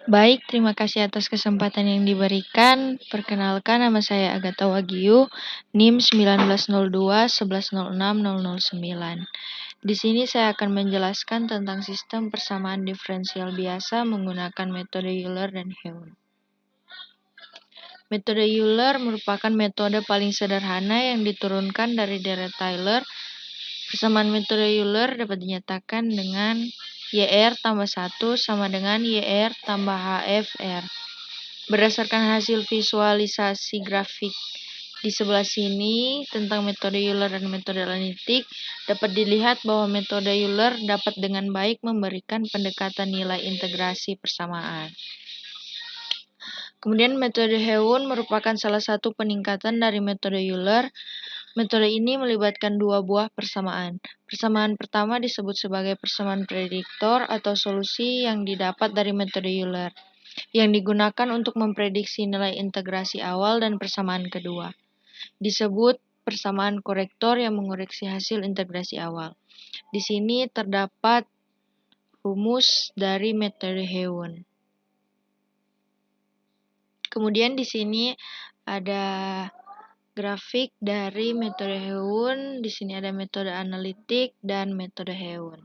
Baik, terima kasih atas kesempatan yang diberikan. Perkenalkan, nama saya Agatha Wagyu, NIM 1902 1106 009. Di sini saya akan menjelaskan tentang sistem persamaan diferensial biasa menggunakan metode Euler dan Heun. Metode Euler merupakan metode paling sederhana yang diturunkan dari deret Taylor. Persamaan metode Euler dapat dinyatakan dengan YR tambah 1 sama dengan YR tambah HFR. Berdasarkan hasil visualisasi grafik di sebelah sini tentang metode Euler dan metode analitik, dapat dilihat bahwa metode Euler dapat dengan baik memberikan pendekatan nilai integrasi persamaan. Kemudian metode Heun merupakan salah satu peningkatan dari metode Euler. Metode ini melibatkan dua buah persamaan. Persamaan pertama disebut sebagai persamaan prediktor atau solusi yang didapat dari metode Euler, yang digunakan untuk memprediksi nilai integrasi awal, dan persamaan kedua disebut persamaan korektor yang mengoreksi hasil integrasi awal. Di sini terdapat rumus dari metode Heun. Kemudian di sini ada grafik dari metode Heun. Di sini ada metode analitik dan metode Heun.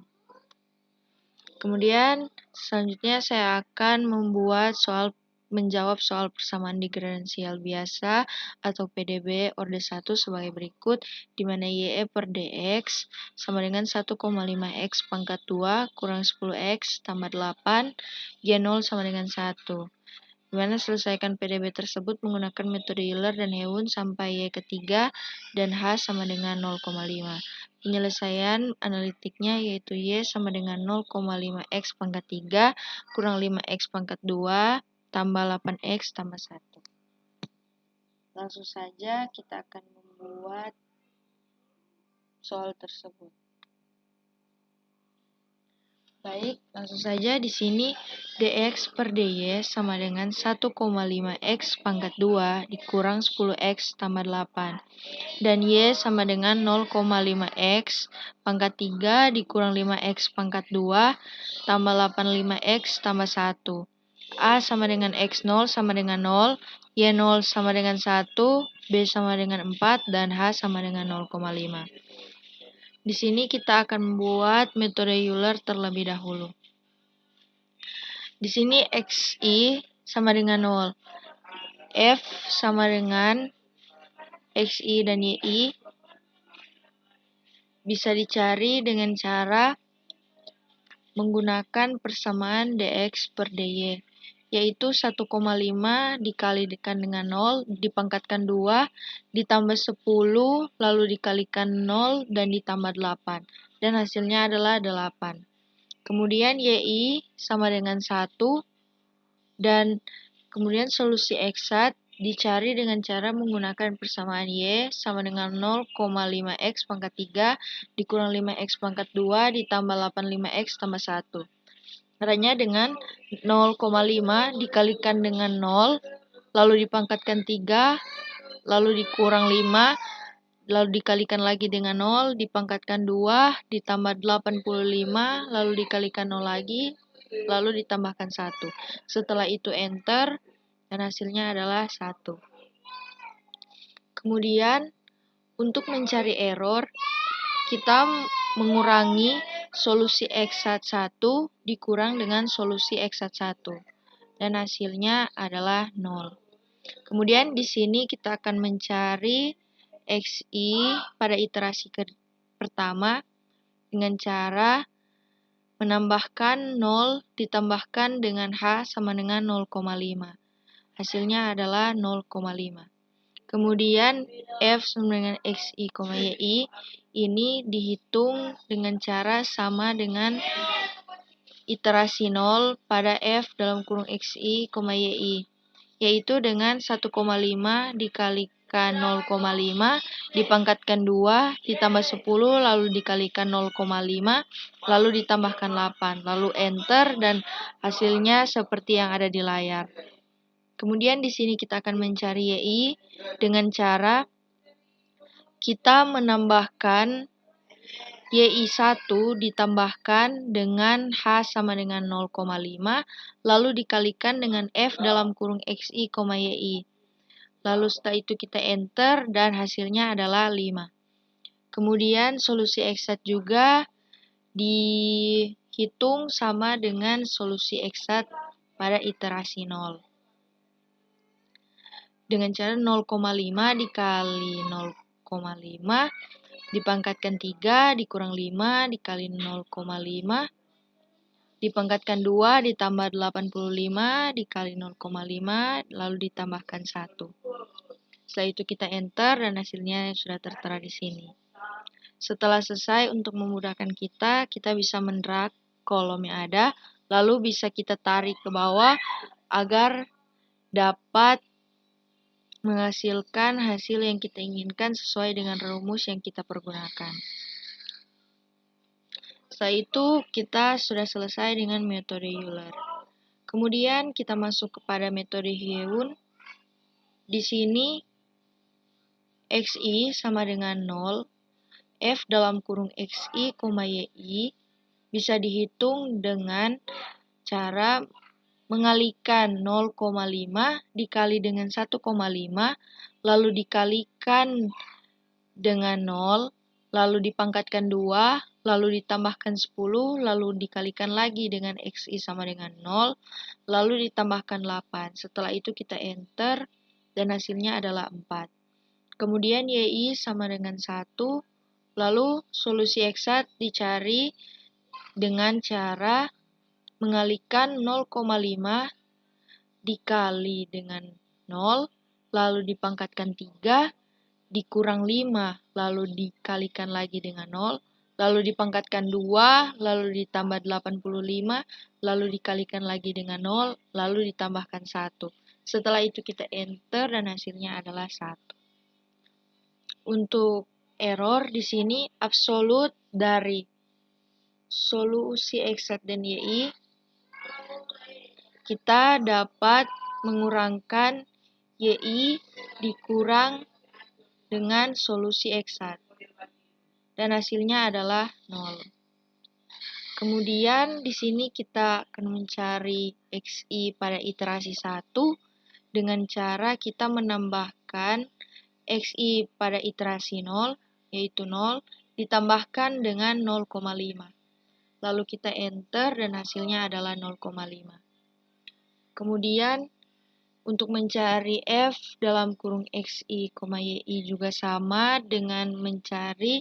Kemudian selanjutnya saya akan menjawab soal persamaan diferensial biasa atau PDB orde 1 sebagai berikut, di mana YE per DX sama dengan 1,5 X pangkat 2 kurang 10 X tambah 8, Y0 sama dengan 1. Di mana selesaikan PDB tersebut menggunakan metode Euler dan Heun sampai Y ketiga dan H sama dengan 0,5. Penyelesaian analitiknya yaitu Y sama dengan 0,5 X pangkat 3 kurang 5 X pangkat 2 tambah 8 X tambah 1. Langsung saja kita akan membuat soal tersebut. Baik, langsung saja di sini dx per dy sama dengan 1,5 x pangkat 2 dikurang 10 x tambah 8. Dan y sama dengan 0,5 x pangkat 3 dikurang 5 x pangkat 2 tambah 85 x tambah 1. A sama dengan x0 sama dengan 0, y0 sama dengan 1, b sama dengan 4, dan h sama dengan 0,5. Di sini kita akan membuat metode Euler terlebih dahulu. Di sini xi sama dengan 0. F sama dengan xi dan yi bisa dicari dengan cara menggunakan persamaan dx per dy, yaitu 1,5 dikalikan dengan 0, dipangkatkan 2, ditambah 10, lalu dikalikan 0, dan ditambah 8. Dan hasilnya adalah 8. Kemudian yi sama dengan 1, dan kemudian solusi eksat dicari dengan cara menggunakan persamaan y sama dengan 0,5 x pangkat 3 dikurang 5 x pangkat 2 ditambah 85 x tambah 1. Caranya dengan 0,5 dikalikan dengan 0, lalu dipangkatkan 3, lalu dikurang 5, lalu dikalikan lagi dengan 0, dipangkatkan 2, ditambah 85, lalu dikalikan 0 lagi, lalu ditambahkan 1. Setelah itu enter, dan hasilnya adalah 1. Kemudian, untuk mencari error, kita mengurangi solusi eksat 1 dikurang dengan solusi eksat 1. Dan hasilnya adalah 0. Kemudian di sini kita akan mencari xi pada iterasi pertama dengan cara menambahkan 0 ditambahkan dengan h sama dengan 0,5. Hasilnya adalah 0,5. Kemudian f sama dengan xi, yi ini dihitung dengan cara sama dengan iterasi 0 pada f dalam kurung xi, yi, yaitu dengan 1,5 dikalikan 0,5 dipangkatkan 2 ditambah 10 lalu dikalikan 0,5 lalu ditambahkan 8 lalu enter, dan hasilnya seperti yang ada di layar. Kemudian di sini kita akan mencari yi dengan cara kita menambahkan YI1 ditambahkan dengan H sama dengan 0,5, lalu dikalikan dengan F dalam kurung XI, YI. Lalu setelah itu kita enter dan hasilnya adalah 5. Kemudian solusi eksat juga dihitung sama dengan solusi eksat pada iterasi 0. Dengan cara 0,5 dikali 0,5 dipangkatkan 3 dikurang 5 dikali 0,5 dipangkatkan 2 ditambah 85 dikali 0,5 lalu ditambahkan 1. Setelah itu kita enter dan hasilnya sudah tertera di sini. Setelah selesai, untuk memudahkan kita bisa mendrag kolom yang ada, lalu bisa kita tarik ke bawah agar dapat menghasilkan hasil yang kita inginkan sesuai dengan rumus yang kita pergunakan. Setelah itu, kita sudah selesai dengan metode Euler. Kemudian kita masuk kepada metode Heun. Di sini XI sama dengan 0, F dalam kurung XI, YI bisa dihitung dengan cara mengalihkan 0,5 dikali dengan 1,5 lalu dikalikan dengan 0 lalu dipangkatkan 2 lalu ditambahkan 10 lalu dikalikan lagi dengan XI sama dengan 0 lalu ditambahkan 8. Setelah itu kita enter dan hasilnya adalah 4. Kemudian YI sama dengan 1, lalu solusi eksat dicari dengan cara mengalihkan 0,5 dikali dengan 0, lalu dipangkatkan 3, dikurang 5, lalu dikalikan lagi dengan 0, lalu dipangkatkan 2, lalu ditambah 85, lalu dikalikan lagi dengan 0, lalu ditambahkan 1. Setelah itu kita enter dan hasilnya adalah 1. Untuk error di sini absolut dari solusi eksat dan YI, kita dapat mengurangkan YI dikurang dengan solusi eksat. Dan hasilnya adalah 0. Kemudian di sini kita akan mencari XI pada iterasi 1 dengan cara kita menambahkan XI pada iterasi 0, yaitu 0, ditambahkan dengan 0,5. Lalu kita enter dan hasilnya adalah 0,5. Kemudian untuk mencari F dalam kurung XI, YI juga sama dengan mencari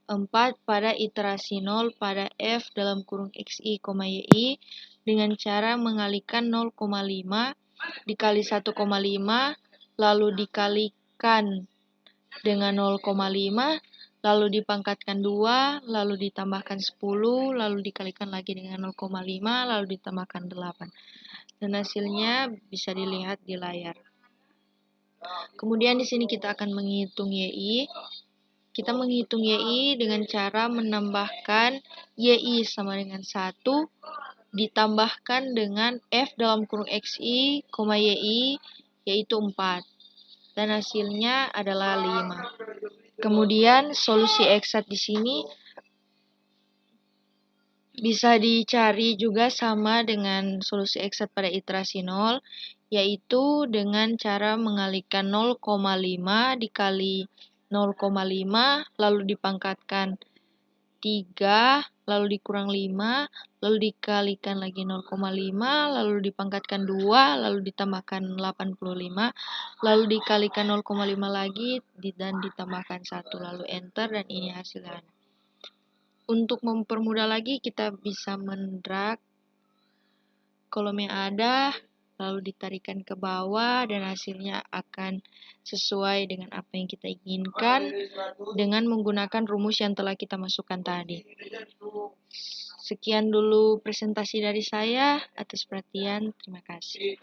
4 pada iterasi 0 pada F dalam kurung XI, YI dengan cara mengalihkan 0,5 dikali 1,5 lalu dikalikan dengan 0,5 lalu dipangkatkan 2 lalu ditambahkan 10 lalu dikalikan lagi dengan 0,5 lalu ditambahkan 8. Dan hasilnya bisa dilihat di layar. Kemudian di sini kita akan menghitung YI. Kita menghitung YI dengan cara menambahkan YI sama dengan 1 ditambahkan dengan F dalam kurung XI, YI yaitu 4. Dan hasilnya adalah 5. Kemudian solusi eksat di sini bisa dicari juga sama dengan solusi eksat pada iterasi 0, yaitu dengan cara mengalihkan 0,5 dikali 0,5, lalu dipangkatkan 3, lalu dikurang 5, lalu dikalikan lagi 0,5, lalu dipangkatkan 2, lalu ditambahkan 85, lalu dikalikan 0,5 lagi, dan ditambahkan 1, lalu enter, dan ini hasilnya. Untuk mempermudah lagi, kita bisa mendrag kolom yang ada, lalu ditarikan ke bawah, dan hasilnya akan sesuai dengan apa yang kita inginkan dengan menggunakan rumus yang telah kita masukkan tadi. Sekian dulu presentasi dari saya. Atas perhatian, terima kasih.